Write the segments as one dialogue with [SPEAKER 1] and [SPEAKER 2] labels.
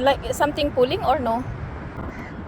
[SPEAKER 1] like something pulling or no?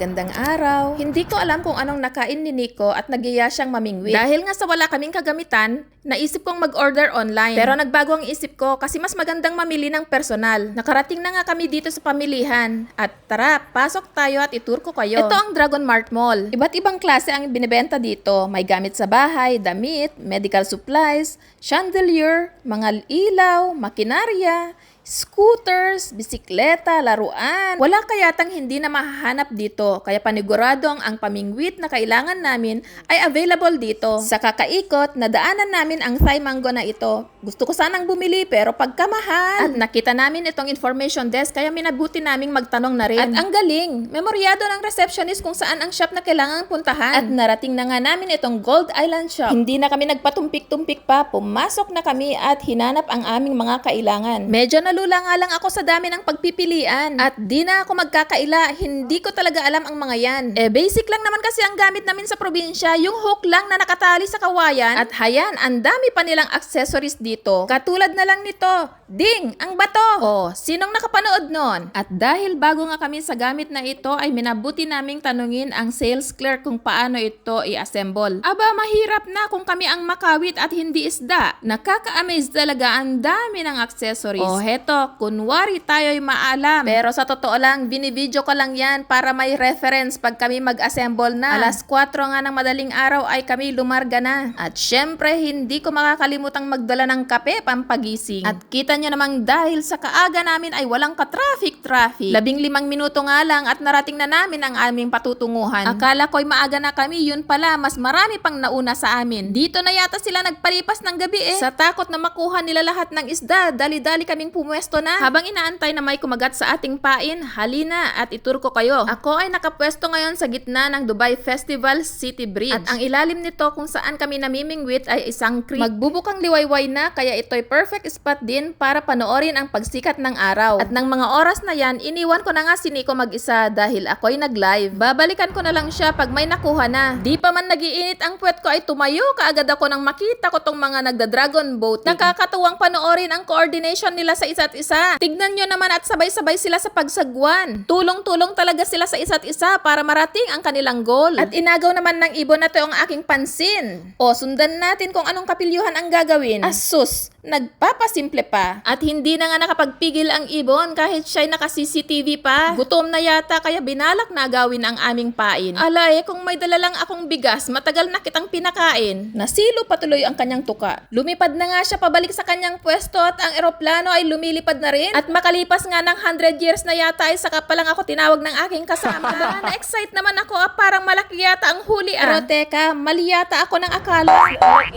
[SPEAKER 1] Gandang araw. Hindi ko alam kung anong nakain ni Nico at nagiya siyang mamingwit. Dahil nga sa wala kaming kagamitan, naisip kong mag-order online. Pero nagbago ang isip ko kasi mas magandang mamili ng personal. Nakarating na nga kami dito sa pamilihan. At tara, pasok tayo at itur ko kayo. Ito ang Dragon Mart Mall. Iba't ibang klase ang binibenta dito. May gamit sa bahay, damit, medical supplies, chandelier, mga ilaw, makinarya, scooters, bisikleta, laruan. Wala kayatang hindi na mahahanap dito. Kaya paniguradong ang pamingwit na kailangan namin ay available dito. Sa kakaikot, nadaanan namin ang Thai mango na ito. Gusto ko sanang bumili pero pagkamahal. At nakita namin itong information desk kaya minabuti naming magtanong na rin. At ang galing, memoryado ng receptionist kung saan ang shop na kailangang puntahan. At narating na nga namin itong Gold Island Shop. Hindi na kami nagpatumpik-tumpik pa. Pumasok na kami at hinanap ang aming mga kailangan. Medyo nalula nga lang ako sa dami ng pagpipilian. At di na ako magkakaila. Hindi ko talaga alam ang mga yan. Basic lang naman kasi ang gamit namin sa probinsya. Yung hook lang na nakatali sa kawayan. At hayan, ang dami pa nilang accessories dito. Katulad na lang nito. Ding! Ang bato! Oh, sinong nakapanood nun? At dahil bago nga kami sa gamit na ito, ay minabuti naming tanungin ang sales clerk kung paano ito i-assemble. Aba, mahirap na kung kami ang makawit at hindi isda. Nakaka-amaze talaga ang dami ng accessories. Oh, heto, kunwari tayo'y maalam. Pero sa totoo lang, binivideo ko lang yan para may reference pag kami mag-assemble na. Alas 4 nga ng madaling araw ay kami lumarga na. At syempre, hindi ko makakalimutang magdala ng kape pampagising. At kita nyo namang dahil sa kaaga namin ay walang ka-traffic. 15 minuto nga lang at narating na namin ang aming patutunguhan. Akala ko'y maaga na kami, yun pala, mas marami pang nauna sa amin. Dito na yata sila nagpalipas ng gabi Sa takot na makuha nila lahat ng isda, dali-dali kaming pumwesto na. Habang inaantay na may kumagat sa ating pain, halina at itur ko kayo. Ako ay nakapwesto ngayon sa gitna ng Dubai Festival City Bridge. At ang ilalim nito kung saan kami namimingwit ay isang creek. Magbubukang liwayway na kaya ito'y perfect spot din para panoorin ang pagsikat ng araw. At ng mga oras na yan, iniwan ko na nga si Nico mag-isa dahil ako'y nag-live. Babalikan ko na lang siya pag may nakuha na. Di pa man nagiinit ang puwet ko ay tumayo kaagad ako nang makita ko tong mga nagda-dragon boating. Nakakatuwang panoorin ang coordination nila sa isa't isa. Tignan nyo naman at sabay-sabay sila sa pagsagwan. Tulong-tulong talaga sila sa isa't isa para marating ang kanilang goal. At inagaw naman ng ibon na to ang aking pansin. O, sundan natin kung anong kapilyuhan ang gagawin. Asus! Nagpapasimple pa. At hindi na nga nakapagpigil ang ibon kahit siya'y naka-CCTV pa. Gutom na yata kaya binalak na gawin ang aming pain. Alay, kung may dala lang akong bigas, matagal na kitang pinakain. Nasilo patuloy ang kanyang tuka. Lumipad na nga siya pabalik sa kanyang pwesto at ang eroplano ay lumilipad na rin. At makalipas nga ng 100 years na yata ay saka pa lang ako tinawag ng aking kasama. Na-excite naman ako, parang malaki yata ang huli. Pero teka, mali yata ako ng akala.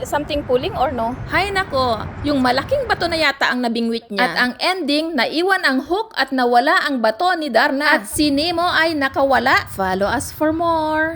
[SPEAKER 1] Something pulling or no? Hay nako, yung malaking bato na yata ang nabingwit niya. At ang ending, naiwan ang hook at nawala ang bato ni Darna. At si Nemo ay nakawala. Follow us for more.